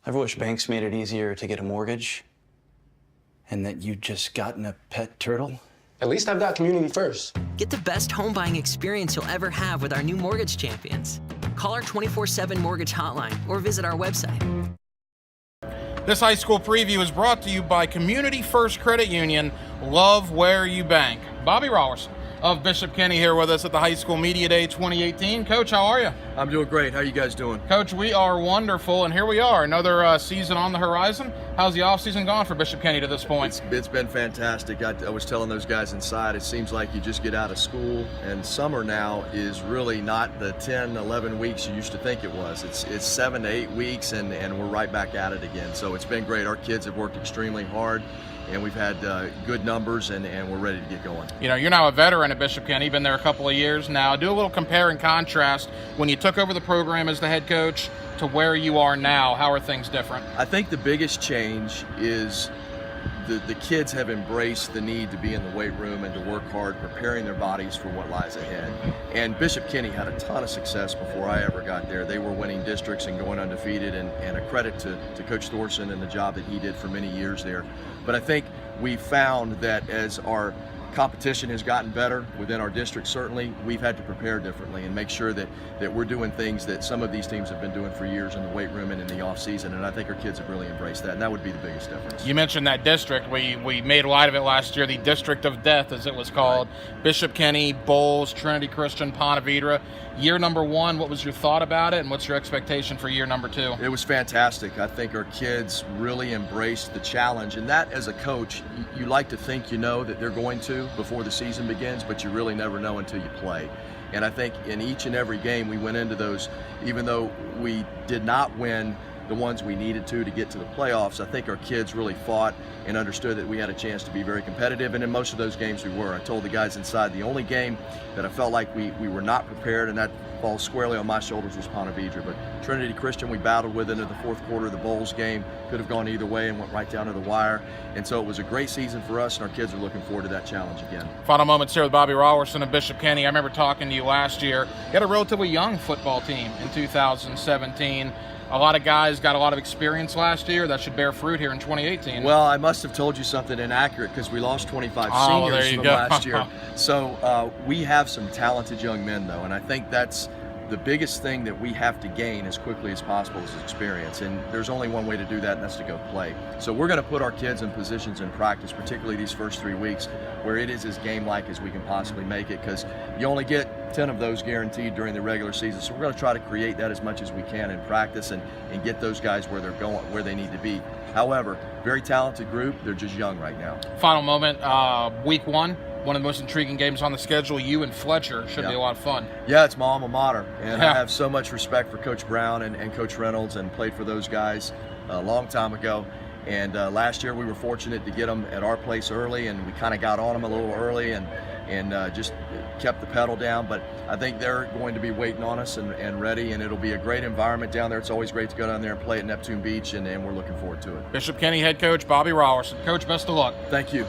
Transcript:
Ever wish banks made it easier to get a mortgage and that you'd just gotten a pet turtle? At least I've got Community First. Get the best home buying experience you'll ever have with our new mortgage champions. Call our 24/7 mortgage hotline or visit our website. This high school preview is brought to you by Community First Credit Union. Love where you bank. Bobby Rawlerson of Bishop Kenny here with us at the High School Media Day 2018. Coach, how are you? I'm doing great. How are you guys doing? Coach, we are wonderful, and here we are, another season on the horizon. How's the offseason gone for Bishop Kenny to this point? It's been fantastic. I was telling those guys inside, it seems like you just get out of school, and summer now is really not the 10, 11 weeks you used to think it was. It's 7 to 8 weeks, and we're right back at it again. So it's been great. Our kids have worked extremely hard, and we've had good numbers, and we're ready to get going. You know, you're now a veteran at Bishop Kenny, been there a couple of years now. Do a little compare and contrast when you took over the program as the head coach to where you are now. How are things different? I think the biggest change is the kids have embraced the need to be in the weight room and to work hard, preparing their bodies for what lies ahead. And Bishop Kenny had a ton of success before I ever got there. They were winning districts and going undefeated, and a credit to Coach Thorson and the job that he did for many years there. But I think we found that as our competition has gotten better within our district, certainly we've had to prepare differently and make sure that we're doing things that some of these teams have been doing for years in the weight room and in the off season, and I think our kids have really embraced that, and that would be the biggest difference. You mentioned that district. We made light of it last year, the District of Death as it was called. Right. Bishop Kenny, Bowles, Trinity Christian, Ponte Vedra. Year number one, what was your thought about it, and what's your expectation for year number two? It was fantastic. I think our kids really embraced the challenge, and that as a coach, you like to think you know that they're going to before the season begins, but you really never know until you play. And I think in each and every game we went into those, even though we did not win the ones we needed to get to the playoffs, I think our kids really fought and understood that we had a chance to be very competitive, and in most of those games we were. I told the guys inside the only game that I felt like we were not prepared, and that falls squarely on my shoulders, was Ponte Vedra. But Trinity Christian, we battled with into the fourth quarter of the Bowles game. Could have gone either way and went right down to the wire. And so it was a great season for us, and our kids are looking forward to that challenge again. Final moments here with Bobby Rawlerson of Bishop Kenny. I remember talking to you last year. You had a relatively young football team in 2017. A lot of guys got a lot of experience last year. That should bear fruit here in 2018. Well, I must have told you something inaccurate because we lost 25 seniors from last year. So we have some talented young men, though, and I think that's the biggest thing that we have to gain as quickly as possible is experience, and there's only one way to do that, and that's to go play. So we're going to put our kids in positions in practice, particularly these first 3 weeks, where it is as game-like as we can possibly make it, because you only get 10 of those guaranteed during the regular season. So we're going to try to create that as much as we can in practice and get those guys where they're going, where they need to be. However, very talented group. They're just young right now. Final moment, week one of the most intriguing games on the schedule. You and Fletcher should be a lot of fun. Yeah, it's my alma mater, and I have so much respect for Coach Brown and Coach Reynolds, and played for those guys a long time ago. And last year we were fortunate to get them at our place early, and we kind of got on them a little early and just kept the pedal down. But I think they're going to be waiting on us and ready, and it'll be a great environment down there. It's always great to go down there and play at Neptune Beach, and we're looking forward to it. Bishop Kenny head coach Bobby Rawlerson. Coach, best of luck. Thank you.